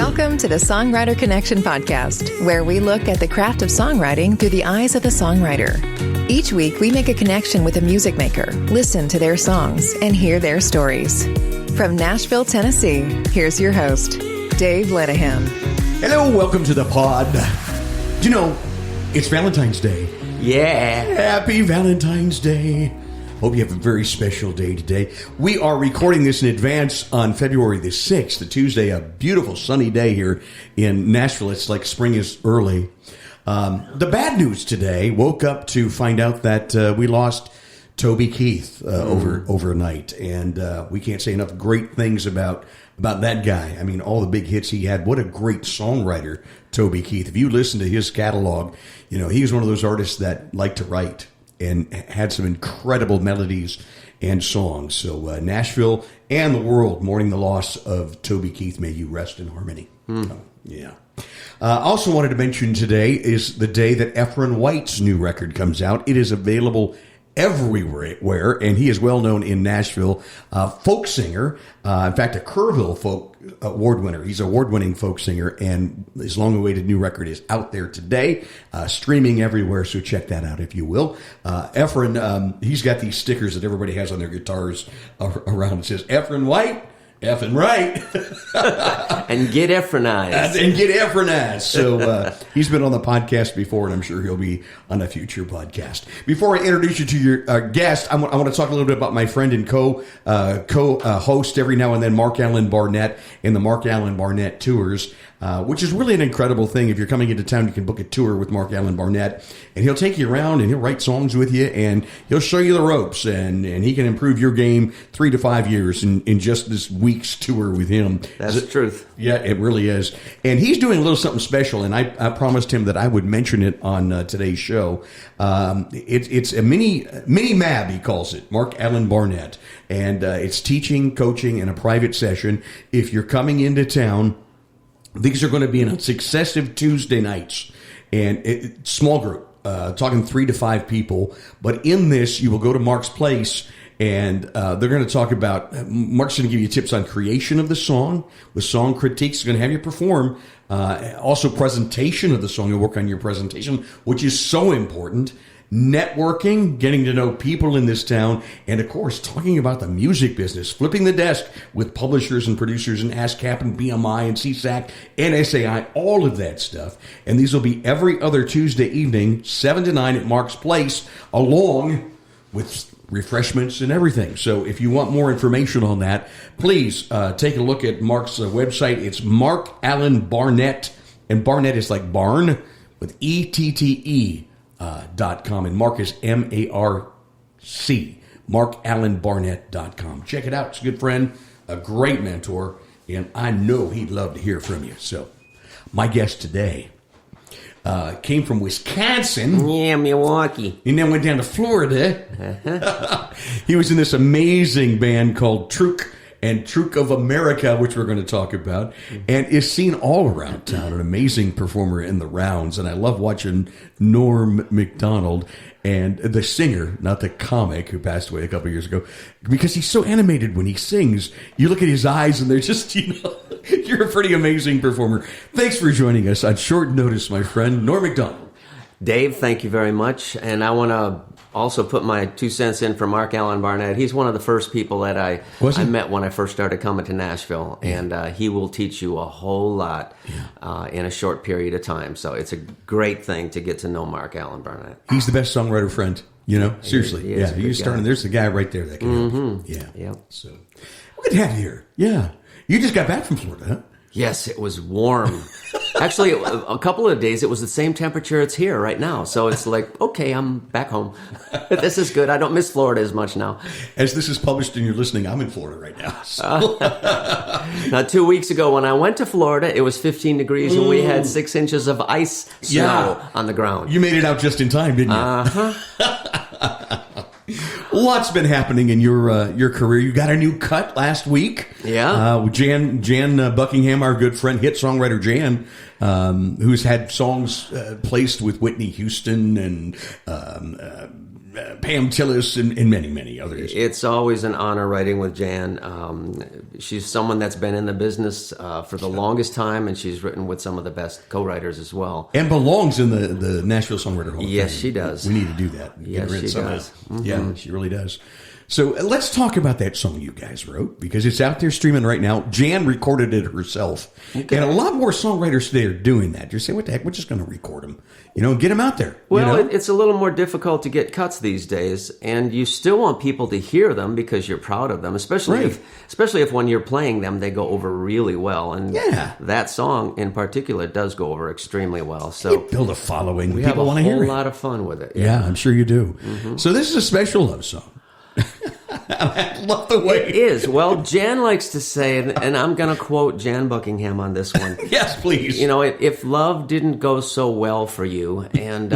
Welcome to the Songwriter Connection podcast, where we look at the craft of songwriting through the eyes of the songwriter. Each week, we make a connection with a music maker, listen to their songs, and hear their stories. From Nashville, Tennessee, here's your host, Dave Lenahan. Hello, welcome to the pod. Do you know, it's Valentine's Day. Yeah. Happy Valentine's Day. Hope you have a very special day today. We are recording this in advance on February the 6th, the Tuesday, a beautiful sunny day here in Nashville. It's like spring is early. The bad news today, woke up to find out that we lost Toby Keith overnight. And we can't say enough great things about that guy. I mean, all the big hits he had. What a great songwriter, Toby Keith. If you listen to his catalog, you know, he was one of those artists that liked to write and had some incredible melodies and songs. So Nashville and the world mourning the loss of Toby Keith. May you rest in harmony. Yeah. Also wanted to mention today is the day that Efren White's new record comes out. It is available everywhere, and he is well known in Nashville. Folk singer, in fact, a Kerrville folk award winner. He's an award-winning folk singer, and his long-awaited new record is out there today, streaming everywhere, so check that out if you will. Efren, he's got these stickers that everybody has on their guitars around. It says, Efren White, effing right. And get Efrenized. And get Efrenized. So he's been on the podcast before, and I'm sure he'll be on a future podcast. Before I introduce you to your guest, I want to talk a little bit about my friend and co-host every now and then, Mark Allen Barnett, and the Mark Allen Barnett Tours, which is really an incredible thing. If you're coming into town, you can book a tour with Mark Allen Barnett, and he'll take you around, and he'll write songs with you, and he'll show you the ropes, and he can improve your game 3 to 5 years in just this week's tour with him. That's the truth. Yeah, it really is. And he's doing a little something special, and I promised him that I would mention it on today's show. It's a mini MAB, he calls it, Mark Allen Barnett. And it's teaching, coaching, and a private session. If you're coming into town, these are going to be on successive Tuesday nights. And small group, talking 3 to 5 people. But in this, you will go to Mark's place, and they're going to talk about, Mark's going to give you tips on creation of the song, with song critiques. He's going to have you perform. Also presentation of the song. You'll work on your presentation, which is so important. Networking, getting to know people in this town, and of course, talking about the music business, flipping the desk with publishers and producers and ASCAP and BMI and CSAC and SAI, all of that stuff. And these will be every other Tuesday evening, 7 to 9 at Mark's Place, along with refreshments and everything. So if you want more information on that, please take a look at Mark's website. It's Mark Allen Barnett, and Barnett is like barn with ETTE. .com, and Mark is MARC, markallenbarnett.com. Check it out. It's a good friend, a great mentor, and I know he'd love to hear from you. So my guest today came from Wisconsin. Yeah, Milwaukee. And then went down to Florida. He was in this amazing band called Truc, and Truc of America, which we're going to talk about, and is seen all around town, an amazing performer in the rounds. And I love watching Norm McDonald, and the singer, not the comic, who passed away a couple years ago, because he's so animated when he sings. You look at his eyes, and they're just, you're a pretty amazing performer. Thanks for joining us on short notice, my friend, Norm McDonald. Dave, thank you very much. And I want to also put my 2 cents in for Mark Allen Barnett. He's one of the first people that I met when I first started coming to Nashville. Yeah. And he will teach you a whole lot in a short period of time. So it's a great thing to get to know Mark Allen Barnett. He's the best songwriter friend, seriously. He is you're starting. There's the guy right there that can help you. Yeah. Yep. So good to have you here. Yeah. You just got back from Florida, huh? Yes, it was warm. Actually, a couple of days, it was the same temperature it's here right now. So it's like, okay, I'm back home. This is good. I don't miss Florida as much now. As this is published and you're listening, I'm in Florida right now. So. Now, 2 weeks ago, when I went to Florida, it was 15 degrees and we had 6 inches of ice snow on the ground. You made it out just in time, didn't you? Uh-huh. Lots been happening in your career. You got a new cut last week. Yeah. Jan Buckingham, our good friend, hit songwriter Jan, who's had songs placed with Whitney Houston and Pam Tillis, and many, many others. It's always an honor writing with Jan. She's someone that's been in the business for the longest time, and she's written with some of the best co-writers as well. And belongs in the Nashville Songwriter Hall of Yes, Fame. she does. We need to do that. Yes, she does. Mm-hmm. Yeah, she really does. So let's talk about that song you guys wrote, because it's out there streaming right now. Jan recorded it herself. Okay. And a lot more songwriters today are doing that. You're saying, what the heck, we're just going to record them, and get them out there. Well, it's a little more difficult to get cuts these days, and you still want people to hear them because you're proud of them, especially if when you're playing them, they go over really well. And that song in particular does go over extremely well. So you build a following. We people want to hear it. have a whole lot of fun with it. Yeah, I'm sure you do. Mm-hmm. So this is a special love song. I love the way it is. Well, Jan likes to say, and I'm going to quote Jan Buckingham on this one. Yes, please. If love didn't go so well for you, and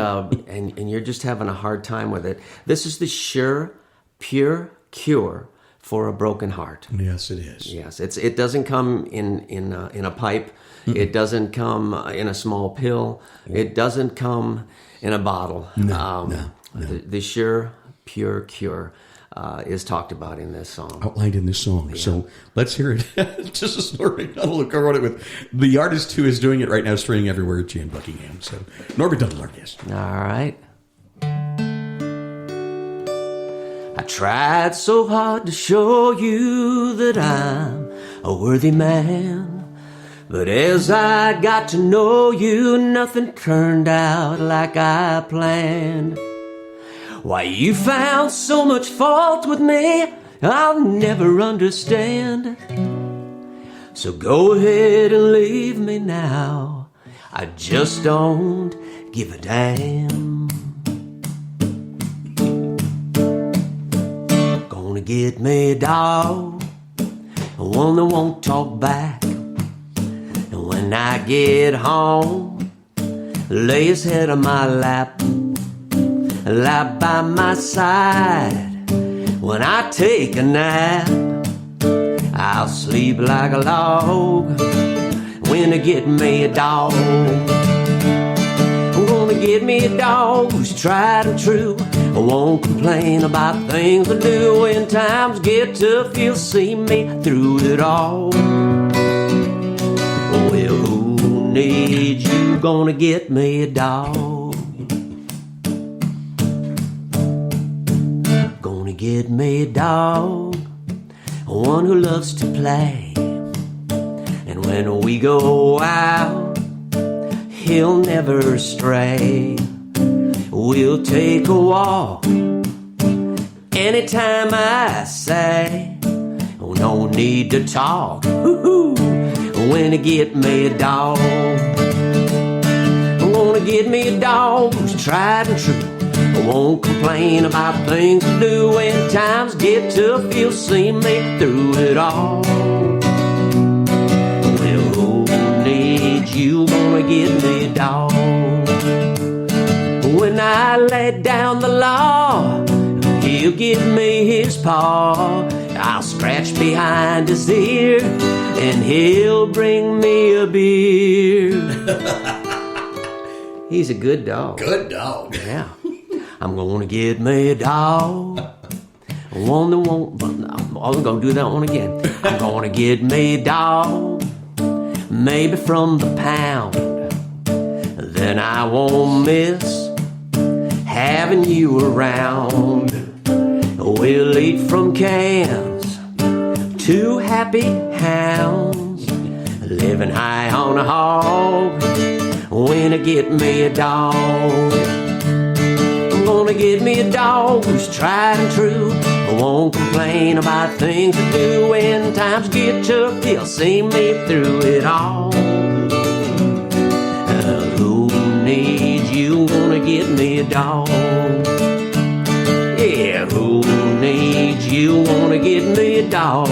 you're just having a hard time with it, this is the sure, pure cure for a broken heart. Yes, it is. Yes, it doesn't come in a pipe. Mm-mm. It doesn't come in a small pill. It doesn't come in a bottle. No. The sure, pure cure is talked about in this song. Outlined in this song. Yeah. So let's hear it. Just a story. McDonald who wrote it with the artist who is doing it right now, streaming everywhere, Jan Buckingham. So Norm McDonald, our guest. All right. I tried so hard to show you that I'm a worthy man, but as I got to know you, nothing turned out like I planned. Why you found so much fault with me, I'll never understand. So go ahead and leave me now, I just don't give a damn. Gonna get me a dog, one that won't talk back. And when I get home, lay his head on my lap, lie by my side. When I take a nap, I'll sleep like a log. When I get me a dog, I'm gonna get me a dog who's tried and true. I won't complain about things I do. When times get tough, he'll see me through it all. Well, who needs you? Gonna get me a dog. Get me a dog, one who loves to play. And when we go out, he'll never stray. We'll take a walk anytime I say. Oh, no need to talk. Woo-hoo. When I get me a dog, I'm gonna get me a dog who's tried and true. I won't complain about things to do. When times get tough, he'll see me through it all. Well, who needs you? Gonna get me a dog. When I lay down the law, he'll give me his paw. I'll scratch behind his ear, and he'll bring me a beer. He's a good dog. Good dog. Yeah. I'm gonna get me a dog, one that won't, I'm gonna do that one again. I'm gonna get me a dog, maybe from the pound. Then I won't miss having you around. We'll eat from cans, two happy hounds, living high on a hog. When I get me a dog, I'm gonna get me a dog who's tried and true. I won't complain about things to do. When times get tough, he'll see me through it all. Who needs you? Gonna get me a dog. Yeah, who needs you? Wanna get me a dog.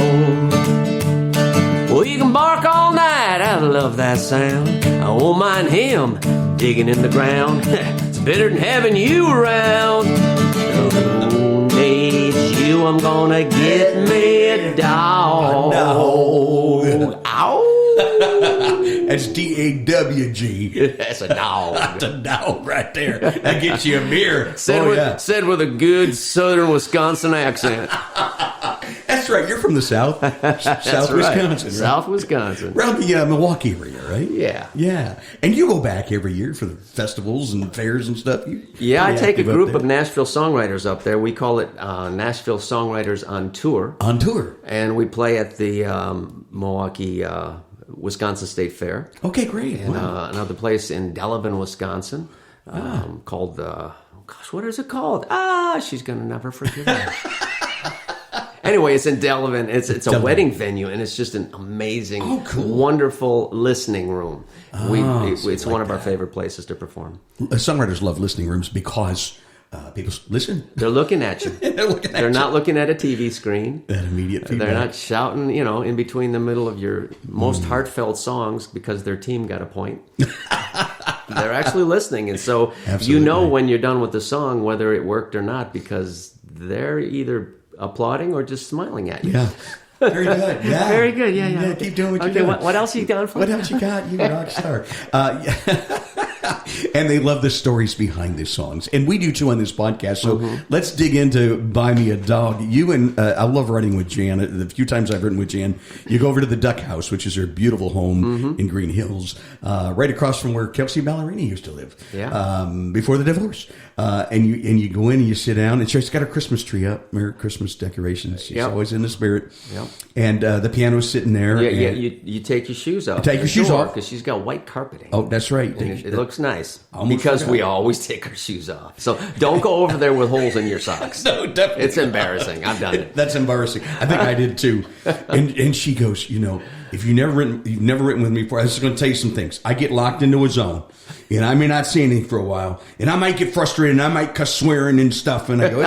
Well, you can bark all night, I love that sound. I won't mind him digging in the ground. It's better than having you around. Who needs you? I'm gonna get me a dog. No. Ow. That's D-A-W-G. That's a dog. That's a dog right there. That gets you a beer. Said with a good southern Wisconsin accent. That's right. You're from the South. South Wisconsin. Right? South Wisconsin. Around the Milwaukee area, right? Yeah. Yeah. And you go back every year for the festivals and fairs and stuff? I take a group of Nashville songwriters up there. We call it Nashville Songwriters on Tour. On tour. And we play at the Milwaukee Wisconsin State Fair. Okay, great. And wow. Another place in Delavan, Wisconsin, called, what is it called? She's going to never forget it. Anyway, it's in Delavan. It's a wedding venue, and it's just an amazing, wonderful listening room. It's one of our favorite places to perform. Songwriters love listening rooms because people listen. They're looking at you. They're not looking at a TV screen. That immediate feedback. They're not shouting, in between the middle of your most heartfelt songs because their team got a point. They're actually listening, and so when you're done with the song whether it worked or not because they're either applauding or just smiling at you. Yeah. Very good. Yeah. Very good. Yeah. Keep doing what you're doing. What else you got for? What else you got? You rock star. And they love the stories behind the songs. And we do too on this podcast. So let's dig into Buy Me a Dog. You and I love writing with Jan. The few times I've written with Jan, you go over to the Duck House, which is her beautiful home in Green Hills, right across from where Kelsey Ballerini used to live before the divorce. And you go in and you sit down, and she's got her Christmas tree up, her Christmas decorations. She's always in the spirit. Yep. And the piano's sitting there. Yeah. You take your shoes off. Take your shoes off because she's got white carpeting. Oh, that's right. And it looks nice because we always take our shoes off. So don't go over there with holes in your socks. No, definitely. It's embarrassing. I've done it. That's embarrassing. I think I did too. And she goes, if you've never written with me before, I was just going to tell you some things. I get locked into a zone, and I may not see anything for a while, and I might get frustrated, and I might cuss swearing and stuff, and I go,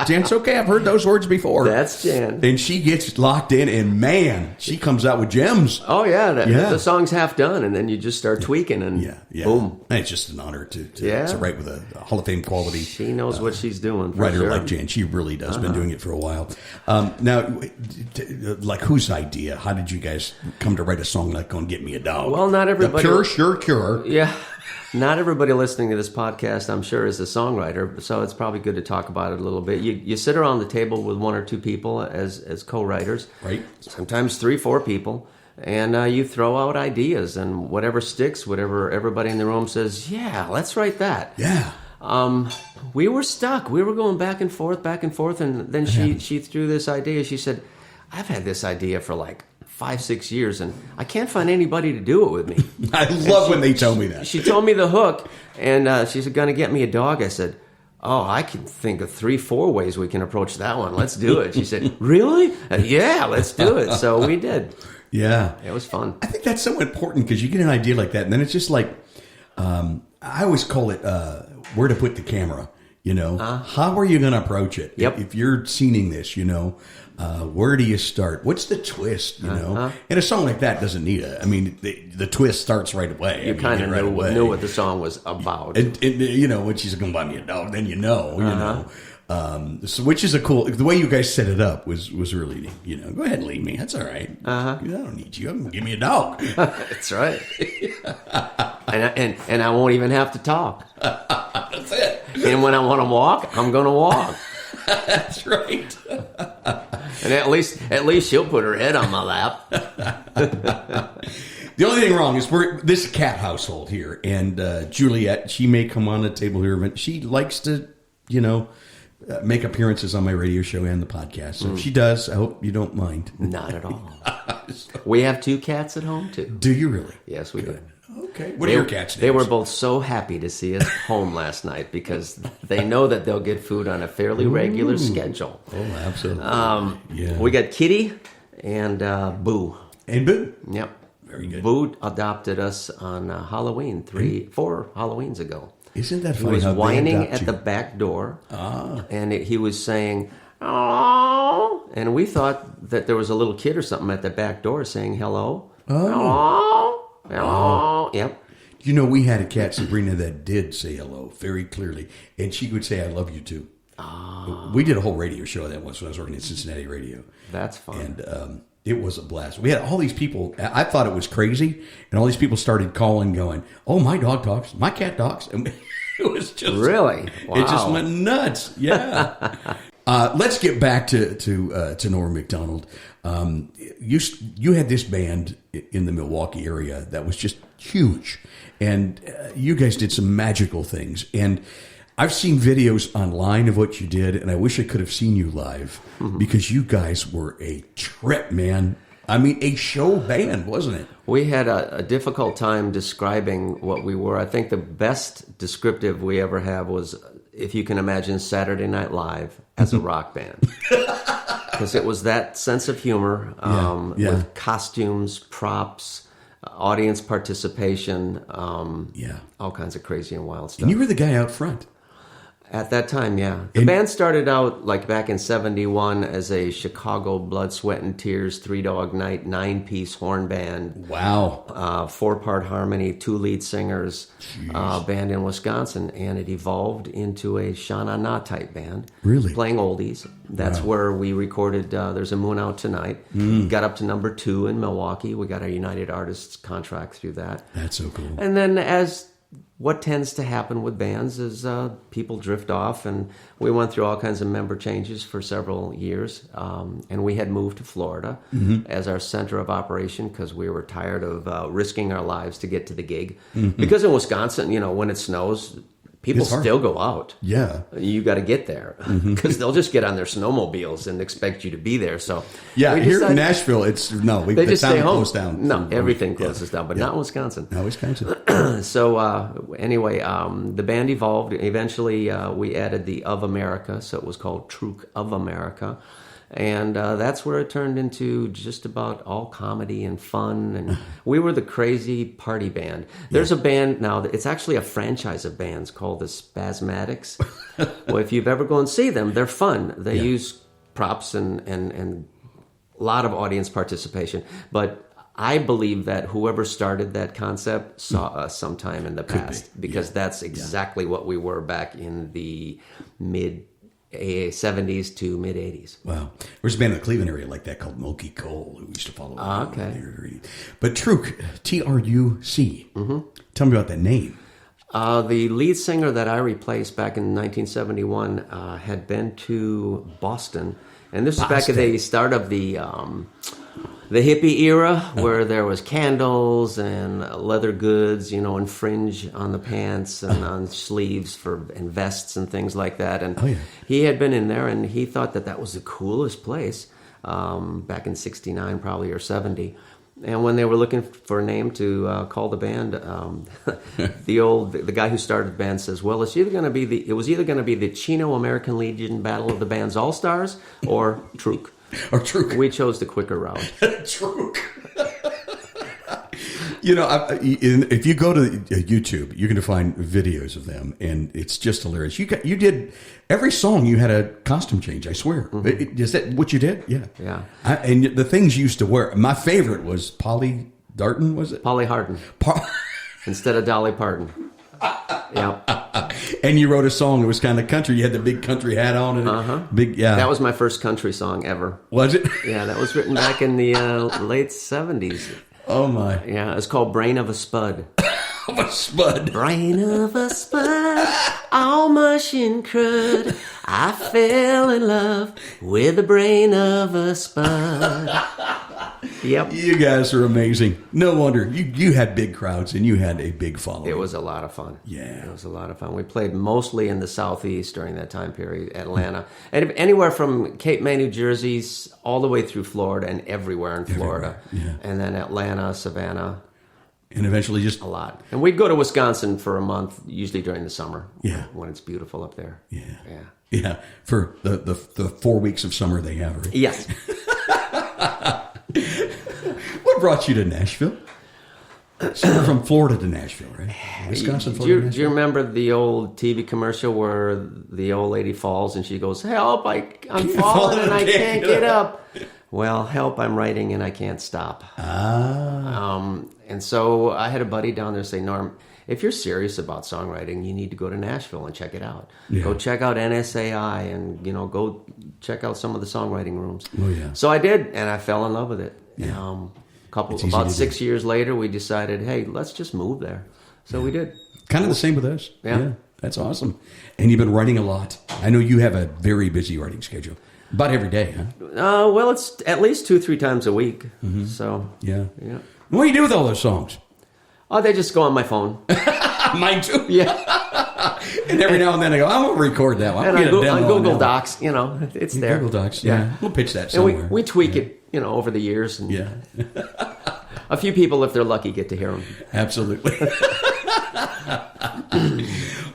Jan, it's okay. I've heard those words before. That's Jan. And she gets locked in, and man, she comes out with gems. Oh, yeah. The song's half done, and then you just start tweaking, and boom. And it's just an honor to write with a Hall of Fame quality. She knows what she's doing. Writer like Jan. She really does. Been doing it for a while. Now, like, whose idea? How did you guys come to write a song like "Gonna Get Me a Dog"? Well, not everybody. The pure, sure cure. Yeah, not everybody listening to this podcast, I'm sure, is a songwriter. So it's probably good to talk about it a little bit. You sit around the table with one or two people as co-writers, right? Sometimes 3-4 people, and you throw out ideas, and whatever sticks, whatever everybody in the room says, yeah, let's write that. Yeah. We were stuck. We were going back and forth, and then she threw this idea. She said, I've had this idea for like 5-6 years, and I can't find anybody to do it with me. I love when they tell me that. She told me the hook, and she said, "Gonna get me a dog." I said, "Oh, I can think of 3-4 ways we can approach that one. Let's do it." She said, "Really?" Yeah, let's do it. So we did. Yeah, it was fun. I think that's so important because you get an idea like that, and then it's just like I always call it where to put the camera. How are you going to approach it? Yep. If you're scening this, where do you start? What's the twist? And a song like that doesn't need the twist starts right away. You kind of knew what the song was about. And when she's going to buy me a dog, then you know. So which is the way you guys set it up was really, go ahead and leave me. That's all right. I don't need you. Give me a dog. That's right. and I won't even have to talk. That's it. And when I want to walk, I'm going to walk. That's right. And at least she'll put her head on my lap. The only thing wrong is we're this cat household here, and Juliet, she may come on the table here, but she likes to, make appearances on my radio show and the podcast. So if she does, I hope you don't mind. Not at all. We have 2 cats at home too. Do you really? Yes, we do. Okay. What are your cats' names? They were both so happy to see us home last night because they know that they'll get food on a fairly regular schedule. Oh, absolutely. We got Kitty and Boo. And Boo. Yep. Very good. Boo adopted us on Halloween, 4 Halloweens ago. Isn't that funny? He was whining at the back door, and he was saying, "Oh," and we thought that there was a little kid or something at the back door saying hello. Oh. Hello. Yep. We had a cat, Sabrina, that did say hello very clearly, and she would say, "I love you too." We did a whole radio show that once when I was working at Cincinnati Radio. That's fun. And It was a blast. We had all these people. I thought it was crazy, and all these people started calling, going, "Oh, my dog talks. My cat talks." And it was just really. Wow. It just went nuts. Yeah. Let's get back to Norm Macdonald. You had this band in the Milwaukee area that was just huge, and you guys did some magical things. And I've seen videos online of what you did, and I wish I could have seen you live because you guys were a trip, man. I mean, a show band, wasn't it? We had a difficult time describing what we were. I think the best descriptive we ever have was, if you can imagine Saturday Night Live as a rock band. Because it was that sense of humor with costumes, props, audience participation, all kinds of crazy and wild stuff. And you were the guy out front. At that time, yeah. The band started out like back in 71 as a Chicago Blood, Sweat, and Tears 3-Dog Night 9-piece horn band. Wow. 4-part harmony, 2 lead singers, band in Wisconsin. And it evolved into a Sha-Na-Na type band. Really? Playing oldies. That's where we recorded There's a Moon Out Tonight. Got up to number 2 in Milwaukee. We got our United Artists contract through that. That's so cool. And then as what tends to happen with bands is people drift off, and we went through all kinds of member changes for several years, and we had moved to Florida as our center of operation because we were tired of risking our lives to get to the gig. Because in Wisconsin, when it snows, people still go out. Yeah. You got to get there because they'll just get on their snowmobiles and expect you to be there. So here in Nashville, they just stay home. Closed down. No, everything closes down, but not in Wisconsin. Not Wisconsin. So anyway, the band evolved. Eventually, we added the Of America, so it was called Truc of America. And that's where it turned into just about all comedy and fun. And we were the crazy party band. There's a band now, it's actually a franchise of bands called the Spasmatics. Well, if you've ever gone and see them, they're fun. They use props and a lot of audience participation. But I believe that whoever started that concept saw us sometime in the past because that's exactly what we were back in the mid 70s to mid 80s. Wow. There's a band in the Cleveland area like that called Moki Cole who we used to follow. Okay. But Truc, Truc. Tell me about that name. The lead singer that I replaced back in 1971 had been to Boston. And this is back at the start of the hippie era where there was candles and leather goods, and fringe on the pants and on sleeves and vests and things like that. And he had been in there and he thought that was the coolest place back in 69 probably or 70. And when they were looking for a name to call the band, the guy who started the band says, "Well, it was either going to be the Chino American Legion Battle of the Bands All Stars or Truc." Or Truc. We chose the quicker route. Truc. If you go to YouTube, you're going to find videos of them, and it's just hilarious. You did every song. You had a costume change. I swear. Is that what you did? Yeah. Yeah. And the things you used to wear. My favorite was Polly Darton. Was it Polly Harden? Instead of Dolly Parton. Yeah. And you wrote a song that was kind of country. You had the big country hat on. And That was my first country song ever. Was it? Yeah, that was written back in the late 70s. Oh, my. Yeah, it's called Brain of a Spud. Of a spud. Brain of a spud, all mush and crud. I fell in love with the brain of a spud. Yep. You guys are amazing. No wonder. You had big crowds and you had a big following. It was a lot of fun. Yeah. It was a lot of fun. We played mostly in the Southeast during that time period, Atlanta. And anywhere from Cape May, New Jersey, all the way through Florida and everywhere in Florida. Yeah. And then Atlanta, Savannah. And eventually just... A lot. And we'd go to Wisconsin for a month, usually during the summer. Yeah. When it's beautiful up there. Yeah. Yeah. For the 4 weeks of summer they have, right? Yes. What brought you to Nashville? So you're from Florida to Nashville, right? Wisconsin, Florida, Nashville. Do you remember the old TV commercial where the old lady falls and she goes, "Help, I'm falling and I can't get up." Well, help, I'm writing and I can't stop. And so I had a buddy down there say, "Norm, if you're serious about songwriting, you need to go to Nashville and check it out. Yeah. Go check out NSAI and, go check out some of the songwriting rooms. Oh, yeah. So I did, and I fell in love with it. Yeah. About 6 years later, we decided, hey, let's just move there. So we did. Kind of the same with us. Yeah. That's awesome. And you've been writing a lot. I know you have a very busy writing schedule. About every day, huh? Well, it's at least 2-3 times a week. Mm-hmm. So Yeah. What do you do with all those songs? Oh, they just go on my phone. Mine too. Yeah. And every now and then I go, I'm going to record that one. And on Google Docs, it's there. Google Docs, yeah. We'll pitch that And somewhere. we tweak it, over the years. And Yeah. a few people, if they're lucky, get to hear them. Absolutely.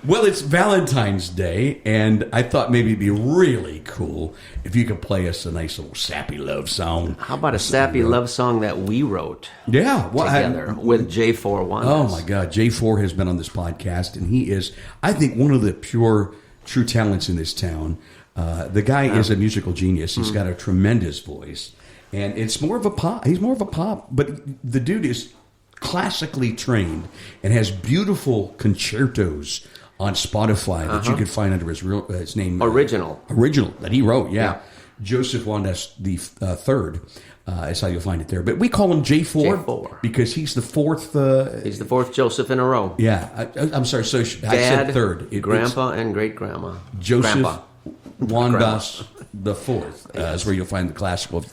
Well, it's Valentine's Day, and I thought maybe it'd be really cool if you could play us a nice little sappy love song. How about a sappy love song that we wrote together with J4 One? Oh, my God. J4 has been on this podcast, and he is, I think, one of the true talents in this town. The guy is a musical genius. He's got a tremendous voice, and it's more of a pop. He's more of a pop, but the dude is classically trained and has beautiful concertos on Spotify that you can find under his name. Original that he wrote, yeah. Joseph Wandas the third. Is how you'll find it there. But we call him J4 because he's the fourth. He's the fourth Joseph in a row. Yeah. I'm sorry. So Dad, I said third. Grandpa and great-grandma. Joseph Wandas the fourth is where you'll find the classical.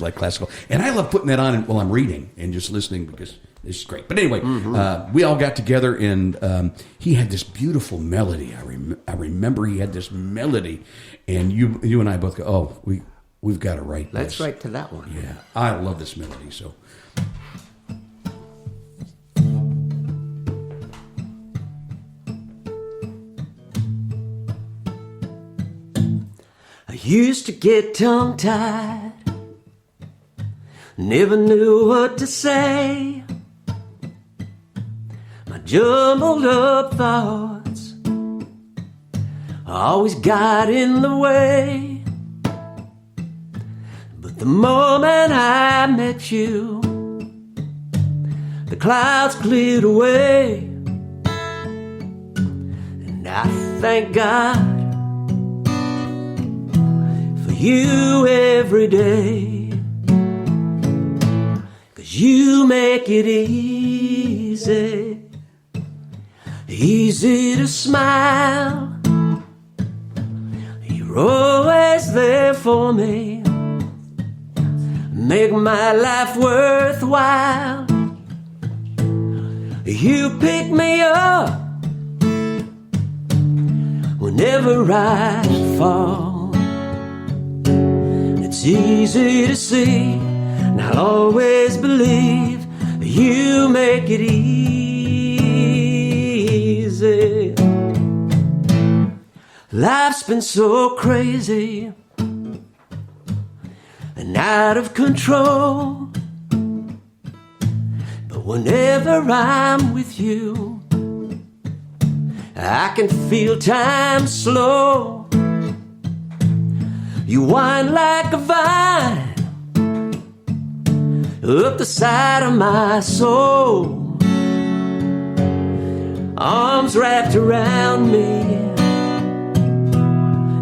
And I love putting that on while I'm reading and just listening because it's great. But anyway, we all got together and he had this beautiful melody. I remember he had this melody, and you and I both go, we've got to write this. Let's write to that one. Yeah, I love this melody. So. I used to get tongue-tied, never knew what to say. My jumbled up thoughts always got in the way. The moment I met you, the clouds cleared away, and I thank God for you every day, 'cause you make it easy to smile. You're always there for me, make my life worthwhile. You pick me up whenever I fall. It's easy to see, and I'll always believe you make it easy. Life's been so crazy and out of control, but whenever I'm with you, I can feel time slow. You wind like a vine up the side of my soul, arms wrapped around me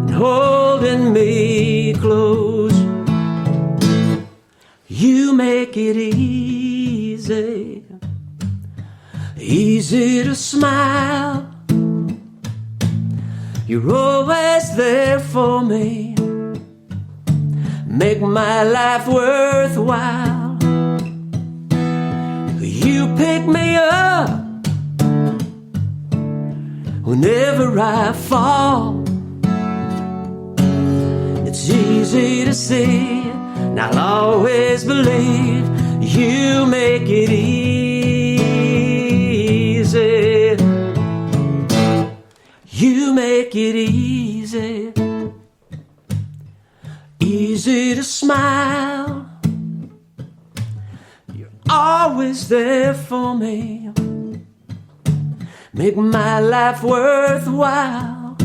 and holding me close. You make it easy to smile. You're always there for me, make my life worthwhile. You pick me up whenever I fall. It's easy to see, and I'll always believe you make it easy. You make it easy to smile. You're always there for me, make my life worthwhile.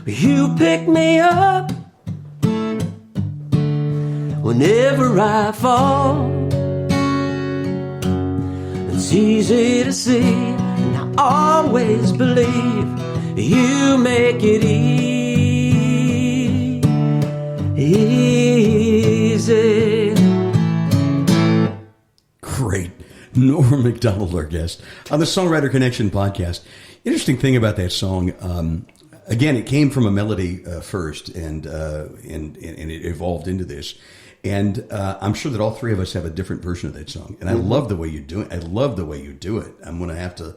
You pick me up whenever I fall. It's It's easy to see, and I always believe you make it easy. Great. Norm McDonald, our guest on the Songwriter Connection podcast. Interesting thing about that song, again, it came from a melody first, and it evolved into this. And I'm sure that all three of us have a different version of that song. And I love the way you do it. I love the way you do it. I'm going to have to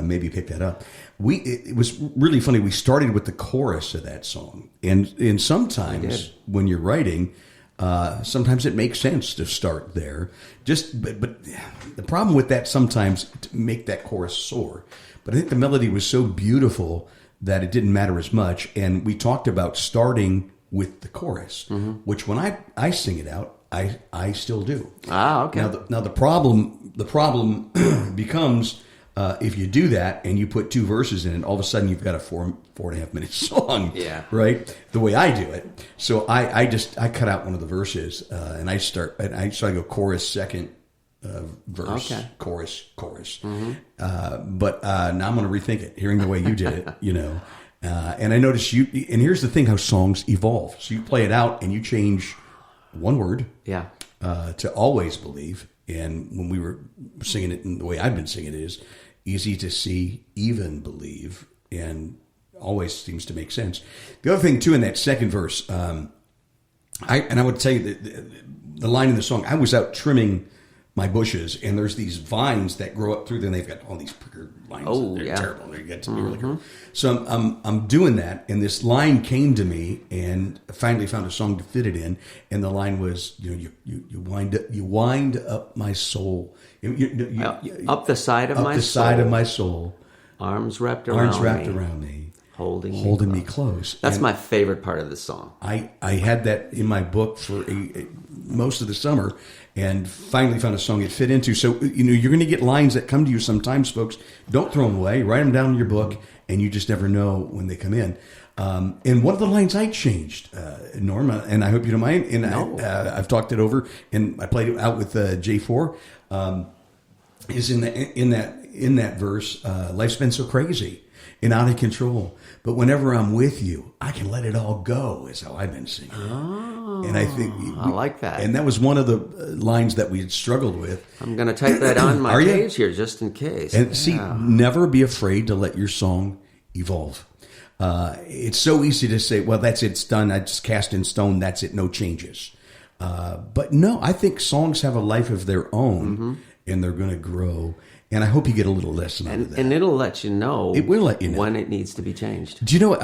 maybe pick that up. It was really funny. We started with the chorus of that song, and sometimes when you're writing, sometimes it makes sense to start there. But the problem with that sometimes to make that chorus soar. But I think the melody was so beautiful that it didn't matter as much. And we talked about starting with the chorus, which when I sing it out, I still do. Ah, okay. Now the problem becomes if you do that and you put two verses in it, all of a sudden you've got a 4.5 minute song. Yeah. Right. The way I do it. So I cut out one of the verses and I go chorus second. Verse, chorus. But now I'm going to rethink it, hearing the way you did it, and I noticed you, and here's the thing, how songs evolve. So you play it out and you change one word to always believe. And when we were singing it, and the way I've been singing it is easy to see, even believe, and always seems to make sense. The other thing too, in that second verse, I would tell you that the line in the song, I was out trimming my bushes, and there's these vines that grow up through them. They've got all these prickly vines. Oh, they're yeah. terrible. They get to be really cool. So I'm doing that, and this line came to me, and I finally found a song to fit it in. And the line was, you wind up my soul, up the side of my soul. Side of my soul, arms wrapped around me, holding me close. That's my favorite part of the song. I had that in my book for most of the summer, and finally found a song it fit into. So, you're going to get lines that come to you sometimes, folks. Don't throw them away. Write them down in your book, and you just never know when they come in. And one of the lines I changed, Norma, and I hope you don't mind, and I've talked it over, and I played it out with J4, is in that verse, life's been so crazy and out of control. But whenever I'm with you, I can let it all go, is how I've been singing. Oh, and I think I like that. And that was one of the lines that we had struggled with. I'm going to type that on my page here just in case. And see, never be afraid to let your song evolve. It's so easy to say, well, that's it, it's done. I just cast in stone. That's it, no changes. But no, I think songs have a life of their own, and they're going to grow. And I hope you get a little lesson out of that. And it'll let you know. It will let you know when it needs to be changed. Do you know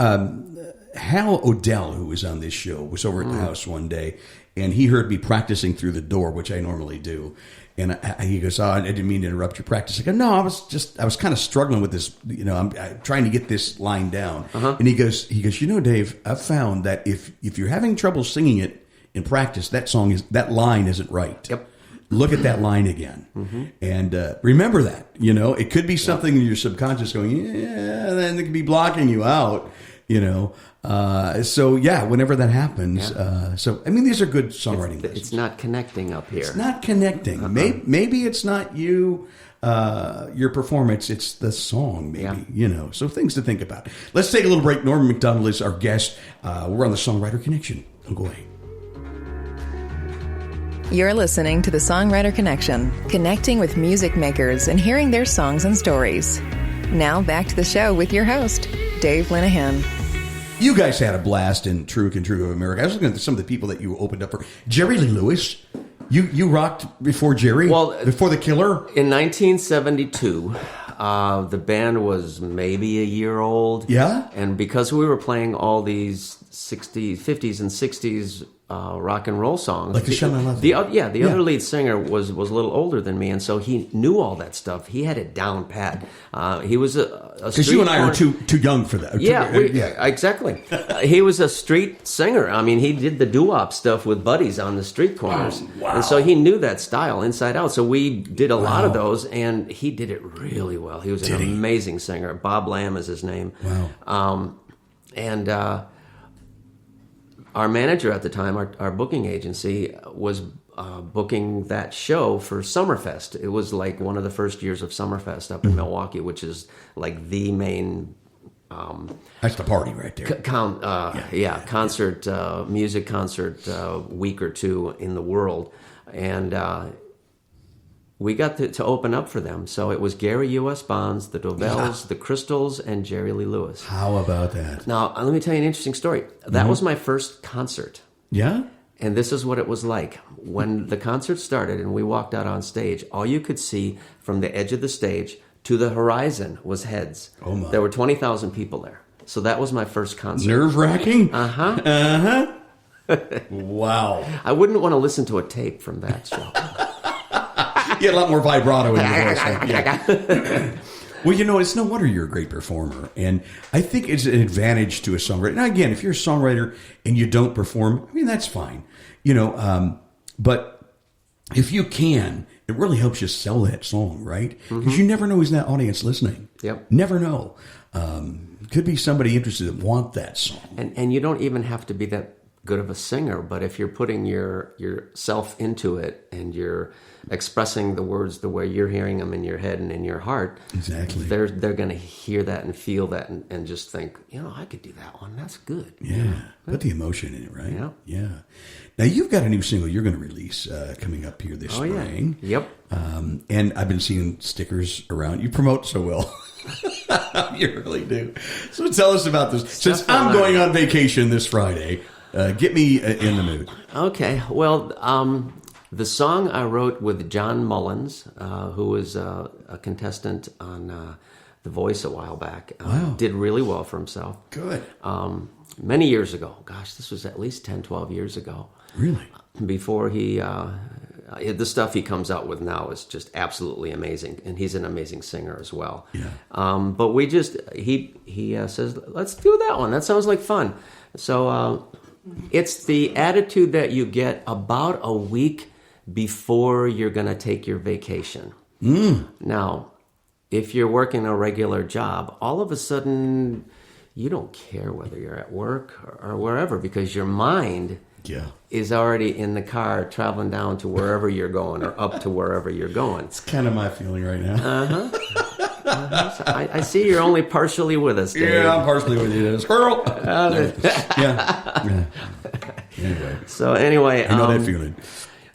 Hal Odell, who was on this show, was over at the house one day, and he heard me practicing through the door, which I normally do. And he goes, "Oh, I didn't mean to interrupt your practice." I go, "No, I was kind of struggling with this. I'm trying to get this line down." And he goes, "Dave, I've found that if you're having trouble singing it in practice, that line isn't right. Yep. Look at that line again, and remember that. It could be something in your subconscious going, then it could be blocking you out. So whenever that happens, these are good songwriting. It's not connecting up here. It's not connecting. Maybe it's not you, your performance. It's the song. Maybe So things to think about. Let's take a little break. Norm McDonald is our guest. We're on the Songwriter Connection. Don't go away. You're listening to the Songwriter Connection, connecting with music makers and hearing their songs and stories. Now back to the show with your host, Dave Linehan. You guys had a blast in Truc and Truc of America. I was looking at some of the people that you opened up for. Jerry Lee Lewis. You rocked before Jerry? Before The Killer? In 1972, the band was maybe a year old. Yeah? And because we were playing all these 50s and 60s rock and roll songs. Like the other lead singer was a little older than me, and so he knew all that stuff. He had it down pat. He was a because you and I are too young for that. Exactly. He was a street singer. I mean, he did the doo-wop stuff with buddies on the street corners, and so he knew that style inside out. So we did a lot of those, and he did it really well. He was an amazing singer. Bob Lamb is his name. Wow. Our manager at the time, our booking agency, was booking that show for Summerfest. It was like one of the first years of Summerfest up in Milwaukee, which is like the main. That's the party right there. Concert, music concert week or two in the world, and we got to open up for them. So it was Gary U.S. Bonds, the Dovells, the Crystals, and Jerry Lee Lewis. How about that? Now, let me tell you an interesting story. That was my first concert. Yeah? And this is what it was like. When the concert started and we walked out on stage, all you could see from the edge of the stage to the horizon was heads. Oh, my. There were 20,000 people there. So that was my first concert. Nerve-wracking? Uh-huh. Uh-huh. Wow. I wouldn't want to listen to a tape from that show. You get a lot more vibrato in your voice. Yeah. Well, it's no wonder you're a great performer. And I think it's an advantage to a songwriter. Now, again, if you're a songwriter and you don't perform, that's fine. But if you can, it really helps you sell that song, right? Because you never know who's in that audience listening. Yep. Never know. Could be somebody interested that want that song. And you don't even have to be that good of a singer, but if you're putting yourself into it and you're expressing the words the way you're hearing them in your head and in your heart, exactly, they're going to hear that and feel that and just think, I could do that one. That's good. Yeah, put the emotion in it, right? Yeah. Yeah. Now you've got a new single you're going to release coming up here this spring. Yeah. Yep. And I've been seeing stickers around. You promote so well. You really do. So tell us about this. Since I'm going on vacation this Friday, get me in the mood. Okay. Well, the song I wrote with John Mullins, who was a contestant on The Voice a while back, did really well for himself. Good. Many years ago. Gosh, this was at least 10, 12 years ago. Really? Before the stuff he comes out with now is just absolutely amazing, and he's an amazing singer as well. Yeah. But he says, let's do that one. That sounds like fun. So it's the attitude that you get about a week before you're going to take your vacation. Now, if you're working a regular job, all of a sudden you don't care whether you're at work or wherever, because your mind is already in the car traveling down to wherever you're going or up to wherever you're going. It's kind of my feeling right now. So I see you're only partially with us, Dave. Yeah, I'm partially with you. Squirrel. Yeah. Anyway. So anyway, I know that feeling.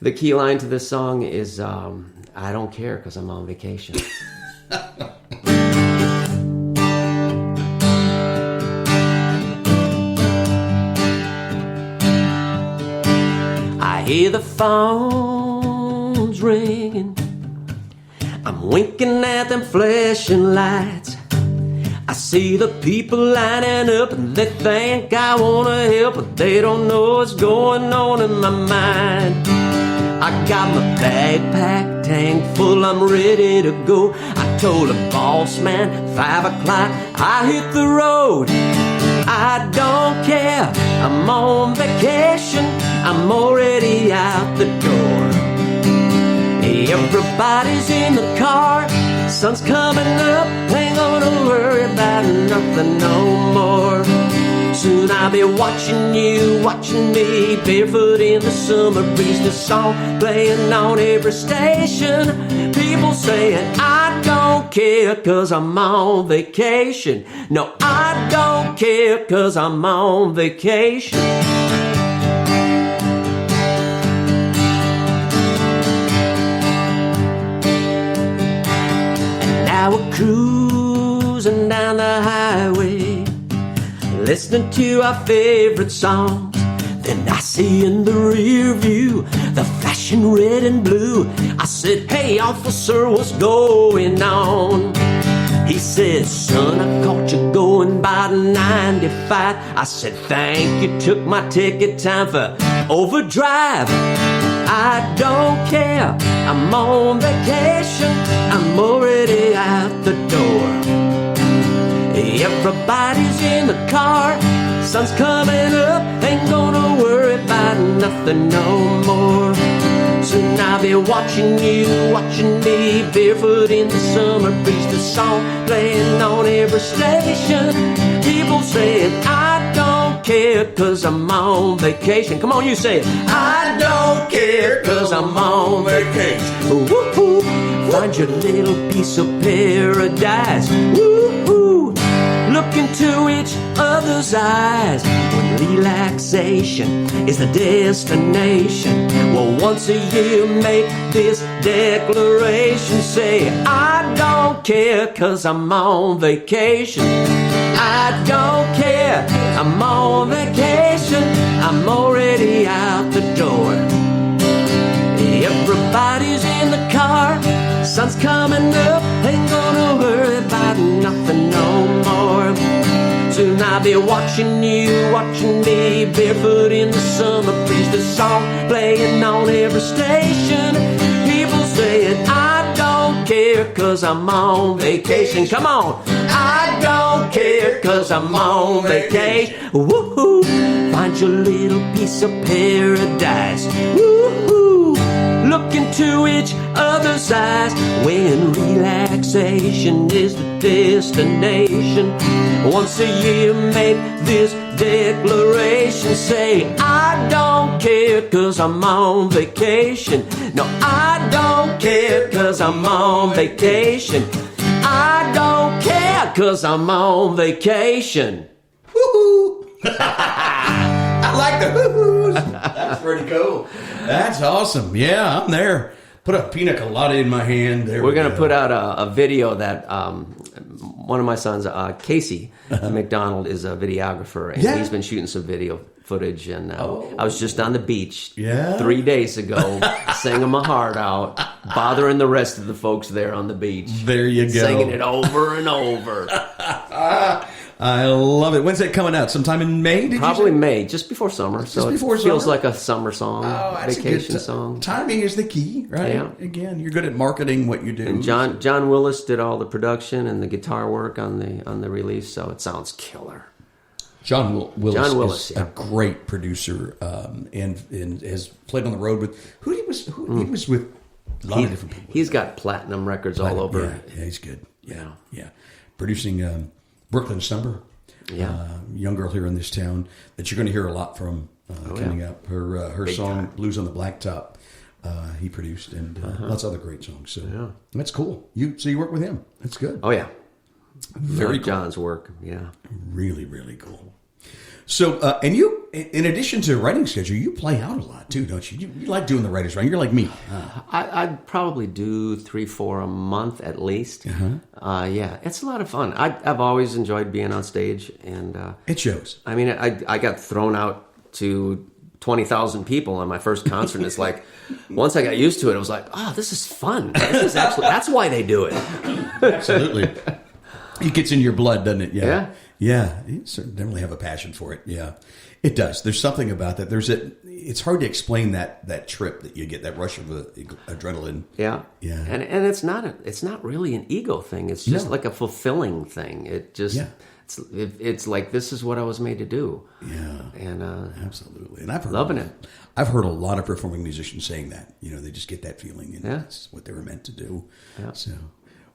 The key line to this song is, I don't care because I'm on vacation. I hear the phones ringing. I'm winking at them flashing lights. I see the people lining up and they think I wanna help, but they don't know what's going on in my mind. I got my backpack tank full, I'm ready to go. I told the boss man 5 o'clock I hit the road. I don't care, I'm on vacation, I'm already out the door. Everybody's in the car, sun's coming up, ain't gonna worry about nothing no more. Soon I'll be watching you, watching me, barefoot in the summer breeze, the song playing on every station. People saying I don't care cause I'm on vacation. No, I don't care cause I'm on vacation. And now we're cruising down the highway, listening to our favorite songs. Then I see in the rear view the flashing red and blue. I said, hey officer, what's going on? He said, son, I caught you going by 95. I said, thank you, took my ticket, time for overdrive. I don't care, I'm on vacation, I'm already out the door. Everybody's in the car, sun's coming up, ain't gonna worry about nothing no more. Soon I'll be watching you, watching me, barefoot in the summer breeze. The song playing on every station. People saying I don't care 'cause I'm on vacation. Come on, you say it. I don't care 'cause I'm on vacation. Woo-hoo. Find your little piece of paradise. Woo-hoo. Look into each other's eyes. When relaxation is the destination, well, once a year make this declaration. Say, I don't care 'cause I'm on vacation. I don't care, I'm on vacation. I'm already out the door. Everybody's in the car, sun's coming up, ain't gonna worry about nothing no more. Soon I'll be watching you, watching me, barefoot in the summer breeze. The song playing on every station. People saying I don't care 'cause I'm on vacation. Come on. I don't care 'cause I'm on vacation. Woohoo! Find your little piece of paradise. Woohoo! Look into each other's eyes. When relaxation is the destination, once a year make this declaration. Say, I don't care 'cause I'm on vacation. No, I don't care 'cause I'm on vacation. I don't care 'cause I'm on vacation. Woohoo! I like the woo-hoos. That's pretty cool. That's awesome. Yeah, I'm there. Put a pina colada in my hand. There We're going to put out a video that one of my sons, Casey McDonald, is a videographer, and he's been shooting some video footage. And I was just on the beach 3 days ago, singing my heart out, bothering the rest of the folks there on the beach. There you go. Singing it over and over. I love it. When's that coming out? Sometime in May? Probably May, just before summer. Just so before it feels summer? like a summer song, vacation song. Timing is the key, right? Yeah. Again, you're good at marketing what you do. And John Willis did all the production and the guitar work on the release, so it sounds killer. John Willis is yeah. a great producer, and has played on the road with he was with a lot of different people. He's got platinum records all over. Yeah, he's good. Yeah. Producing Brooklyn Stumber, young girl here in this town that you're going to hear a lot from coming up. Her Big song time. "Blues on the Blacktop" he produced, and lots of other great songs. So that's cool. You work with him. That's good. Oh yeah, Very cool. John's work. Yeah, Really, really cool. So, and you, in addition to writing schedule, you play out a lot too, don't you? You like doing the writer's round. You're like me. I'd probably do 3-4 a month at least. Yeah, it's a lot of fun. I've always enjoyed being on stage, and It shows. I mean, I got thrown out to 20,000 people on my first concert, and it's like, once I got used to it, I was like, this is fun. This is actually, that's why they do it. Absolutely. It gets in your blood, doesn't it? Yeah. Yeah, you definitely have a passion for it. Yeah, it does. There's something about that. It's hard to explain that trip that you get, that rush of adrenaline. Yeah. And it's not really an ego thing. It's just like a fulfilling thing. It just it's like, this is what I was made to do. Yeah. And absolutely. And I've heard loving it. I've heard a lot of performing musicians saying that. They just get that feeling, and that's what they were meant to do. Yeah. So.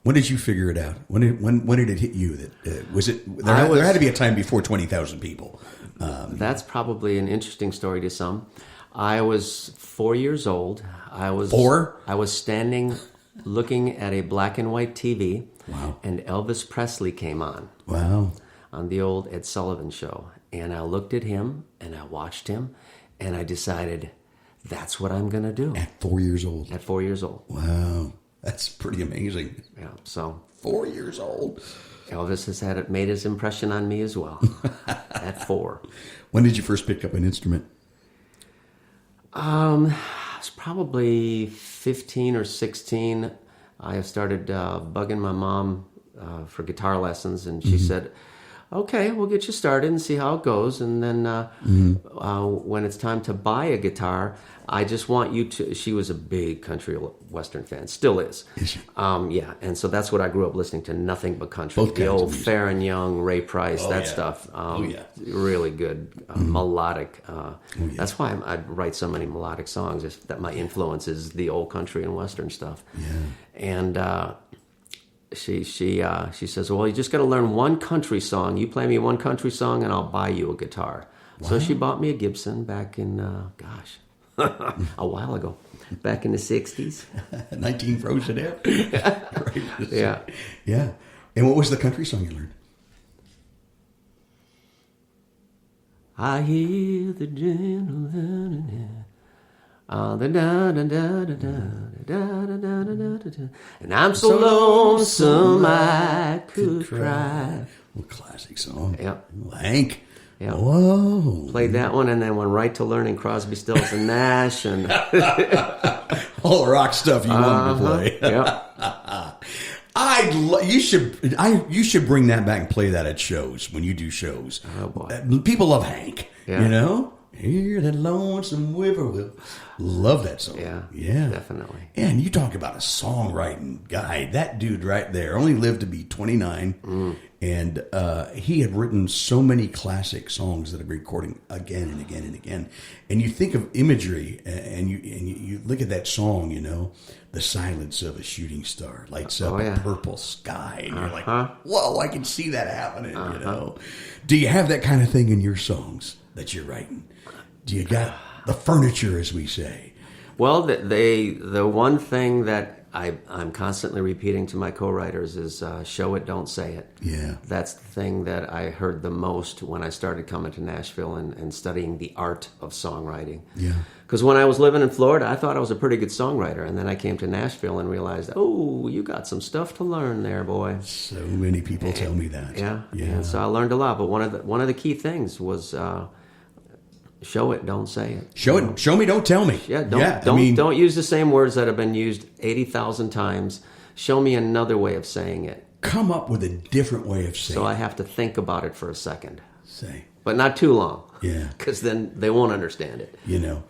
When did you figure it out? When did it hit you? That was it? There had to be a time before 20,000 people. That's probably an interesting story to some. I was 4 years old. I was 4? I was standing, looking at a black and white TV. Wow. And Elvis Presley came on. Wow. On the old Ed Sullivan Show, and I looked at him and I watched him, and I decided that's what I'm going to do. At 4 years old. At 4 years old. Wow. That's pretty amazing. Yeah, so 4 years old. Elvis has made his impression on me as well. At 4. When did you first pick up an instrument? I was probably 15 or 16. I started bugging my mom for guitar lessons, and she said, okay, we'll get you started and see how it goes. And then when it's time to buy a guitar, I just want you to... She was a big country western fan, still is. Is she? Yeah, and so that's what I grew up listening to, nothing but country. Both the kinds of old music. Farron Young, Ray Price, that yeah. stuff. Yeah. Really good, melodic. That's why I write so many melodic songs, is that my influence is the old country and western stuff. Yeah. And she says, well, you just got to learn one country song. You play me one country song and I'll buy you a guitar. Wow. So she bought me a Gibson back in, a while ago, back in the 60s. 19 frozen air. Right. Yeah. Yeah. And what was the country song you learned? I hear the gentle and I'm so lonesome I could cry. Well, classic song. Yep. Hank. Yep. Whoa. Played that one and then went right to learning Crosby, Stills and Nash and all the rock stuff you wanted to play. Yep. You should bring that back and play that at shows when you do shows. Oh boy. People love Hank. Yeah. You know? Hear that lonesome whippoorwill. Love that song. Yeah. Yeah. Definitely. And you talk about a songwriting guy. That dude right there only lived to be 29. And he had written so many classic songs that I've been recording again and again and again. And you think of imagery, and you look at that song, you know, the silence of a shooting star lights up a purple sky, and you're like, whoa, I can see that happening. You know, do you have that kind of thing in your songs that you're writing? Do you got the furniture, as we say? Well, the one thing that I'm constantly repeating to my co-writers is show it, don't say it. Yeah. That's the thing that I heard the most when I started coming to Nashville and studying the art of songwriting. Yeah. Because when I was living in Florida, I thought I was a pretty good songwriter. And then I came to Nashville and realized, oh, you got some stuff to learn there, boy. So many people tell me that. Yeah. Yeah. And so I learned a lot. But one of the key things was... show it, don't say it. Show me, don't tell me. Yeah, don't use the same words that have been used 80,000 times. Show me another way of saying it. Come up with a different way of saying it. So I have to think about it for a second. Say. But not too long. Yeah. Because then they won't understand it. You know,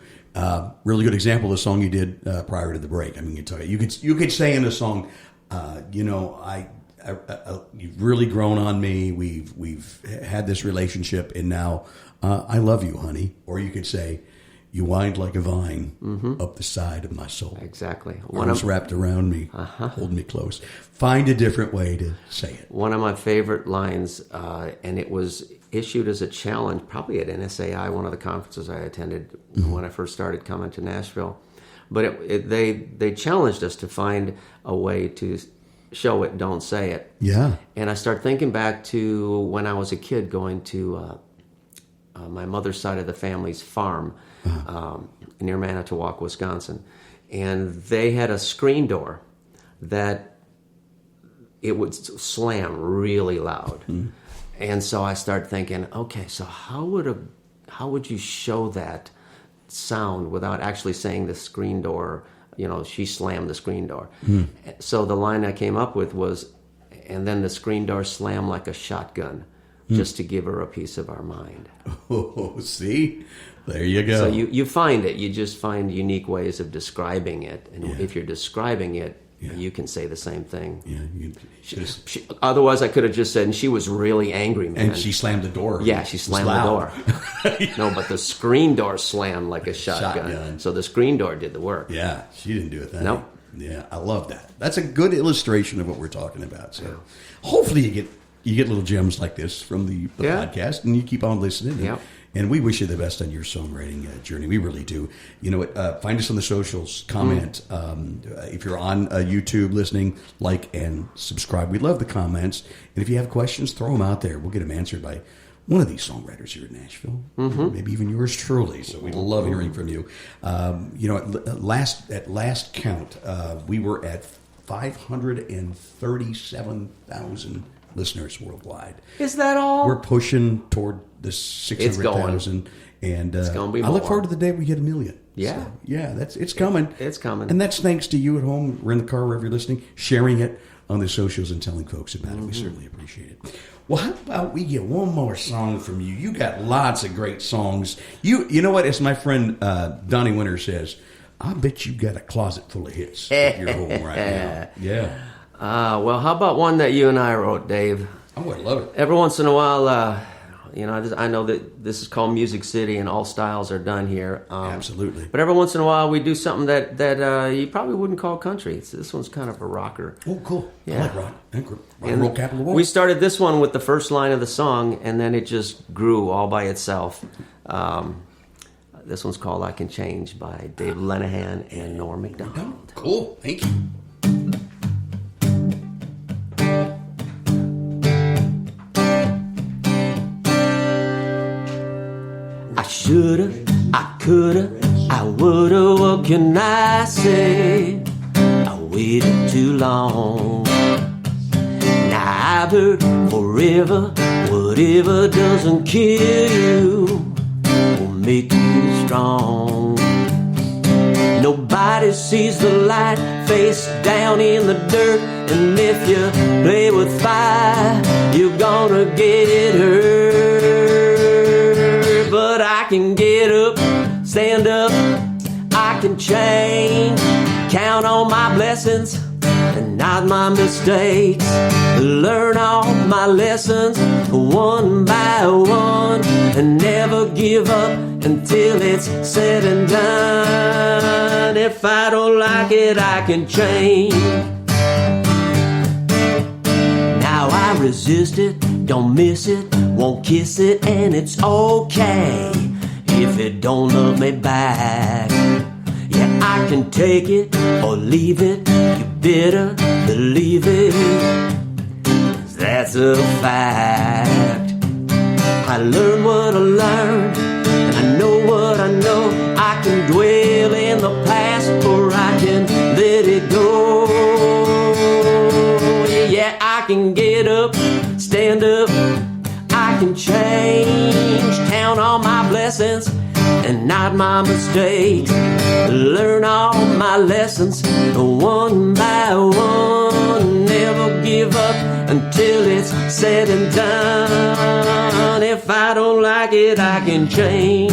really good example of the song you did prior to the break. I mean, you could say in a song, you know, you've really grown on me. We've had this relationship, and now I love you, honey. Or you could say, you wind like a vine up the side of my soul. Exactly. Arms wrapped around me, hold me close. Find a different way to say it. One of my favorite lines, and it was issued as a challenge, probably at NSAI, one of the conferences I attended when I first started coming to Nashville. But they challenged us to find a way to show it, don't say it. Yeah. And I start thinking back to when I was a kid going to my mother's side of the family's farm near Manitowoc, Wisconsin. And they had a screen door that it would slam really loud. And so I start thinking, okay, so how would you show that sound without actually saying the screen door, you know, she slammed the screen door. So the line I came up with was, and then the screen door slammed like a shotgun, just to give her a piece of our mind. Oh, see? There you go. So you find it. You just find unique ways of describing it. And if you're describing it, you can say the same thing. Yeah. Otherwise, I could have just said, and she was really angry, man. And she slammed the door. Yeah, she slammed the door. No, but the screen door slammed like a shotgun. So the screen door did the work. Yeah, she didn't do it then. Nope. Yeah, I love that. That's a good illustration of what we're talking about. So hopefully you get little gems like this from the podcast, and you keep on listening. And we wish you the best on your songwriting journey. We really do. You know what? Find us on the socials. Comment. If you're on YouTube listening, like and subscribe. We love the comments. And if you have questions, throw them out there. We'll get them answered by one of these songwriters here in Nashville. Maybe even yours truly. So we love hearing from you. You know, at last count, we were at 537,000 listeners worldwide. Is that all? We're pushing toward the 600,000, and it's going to be I look forward to the day we hit 1 million. Yeah, so, it's coming. It's coming, and that's thanks to you at home, or in the car, wherever you're listening, sharing it, on the socials and telling folks about it. We certainly appreciate it. Well, how about we get one more song from you? You got lots of great songs. You know what? As my friend Donnie Winter says, I bet you got a closet full of hits at your home right now. Yeah. Well, how about one that you and I wrote, Dave? I would love it. Every once in a while, I know that this is called Music City and all styles are done here. Absolutely. But every once in a while, we do something that you probably wouldn't call country. This one's kind of a rocker. Oh, cool. Yeah. I like rock. Rock and roll capital of war. We started this one with the first line of the song, and then it just grew all by itself. This one's called I Can Change by Dave Lenahan and Norm McDonald. Cool. Thank you. I shoulda, I coulda, I woulda, what can I say? I waited too long. Now I've heard forever, whatever doesn't kill you will make you strong. Nobody sees the light face down in the dirt, and if you play with fire, you're gonna get hurt. But I can get up, stand up, I can change, count on my blessings and not my mistakes, learn all my lessons one by one, and never give up until it's said and done. If I don't like it, I can change. Now I resist it, don't miss it, won't kiss it, and it's okay if it don't love me back. Yeah, I can take it or leave it, you better believe it, 'cause that's a fact. I learned what I learned, and I know what I know. I can dwell in the past, or I can let it go. Yeah, I can get up, stand up, I can change, count on my blessings and not my mistakes, learn all my lessons one by one, never give up until it's said and done. If I don't like it, I can change.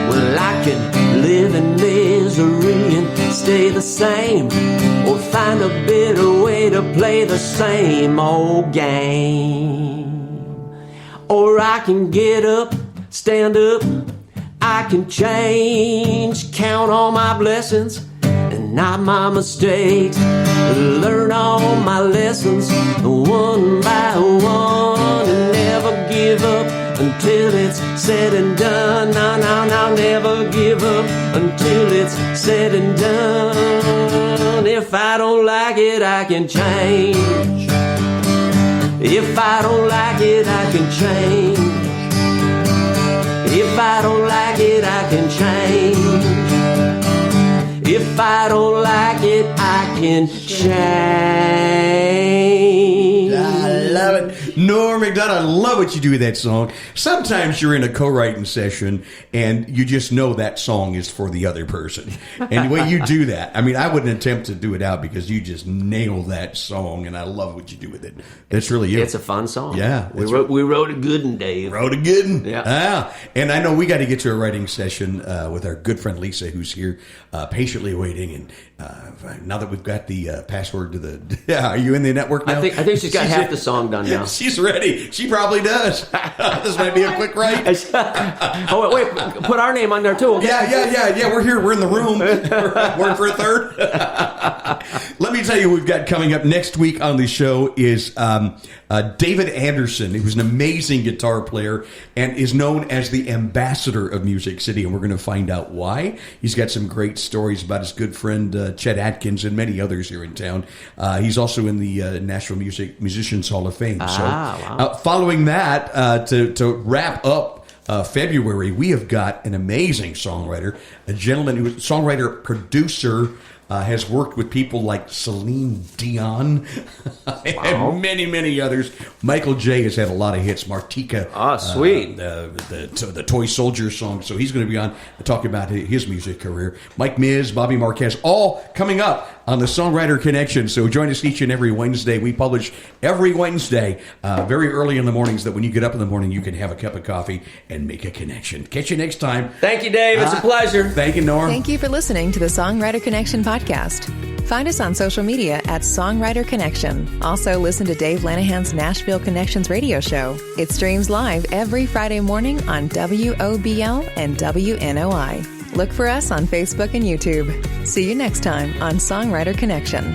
Well, I can live in misery and stay the same, or find a better way to play the same old game. Or I can get up, stand up, I can change, count on my blessings and not my mistakes, learn all my lessons one by one, and never give up until it's said and done. No, never give up until it's said and done. If I don't like it, I can change. If I don't like it, I can change. If I don't like it, I can change. If I don't like it, I can change. I love it. Norm McDonald, I love what you do with that song. Sometimes you're in a co-writing session and you just know that song is for the other person. And the way you do that, I mean, I wouldn't attempt to do it out because you just nail that song, and I love what you do with it. That's really you. It's a fun song. Yeah. We wrote a good one, Dave. Wrote a good one. Yeah. And I know we got to get to a writing session with our good friend Lisa, who's here patiently waiting. And now that we've got the password to the... are you in the network now? I think she's got half the song done now. She's ready. She probably does. This might be a quick write. Oh, wait. Put our name on there, too. Okay? Yeah. We're here. We're in the room. We're for a third. Let me tell you, we've got coming up next week on the show is David Anderson. He was an amazing guitar player and is known as the ambassador of Music City, and we're going to find out why. He's got some great stories about his good friend Chet Atkins and many others here in town. He's also in the Nashville Musicians Hall of Fame. Wow. Following that, to wrap up February, we have got an amazing songwriter, a gentleman who was songwriter, producer, has worked with people like Celine Dion and many, many others. Michael J. has had a lot of hits. Martika. Sweet. The Toy Soldier song. So he's going to be on talking about his music career. Mike Miz, Bobby Marquez, all coming up on the Songwriter Connection. So join us each and every Wednesday. We publish every Wednesday, very early in the mornings, that when you get up in the morning, you can have a cup of coffee and make a connection. Catch you next time. Thank you, Dave. It's a pleasure. Thank you, Norm. Thank you for listening to the Songwriter Connection podcast. Find us on social media at Songwriter Connection. Also, listen to Dave Lanahan's Nashville Connections radio show. It streams live every Friday morning on WOBL and WNOI. Look for us on Facebook and YouTube. See you next time on Songwriter Connection.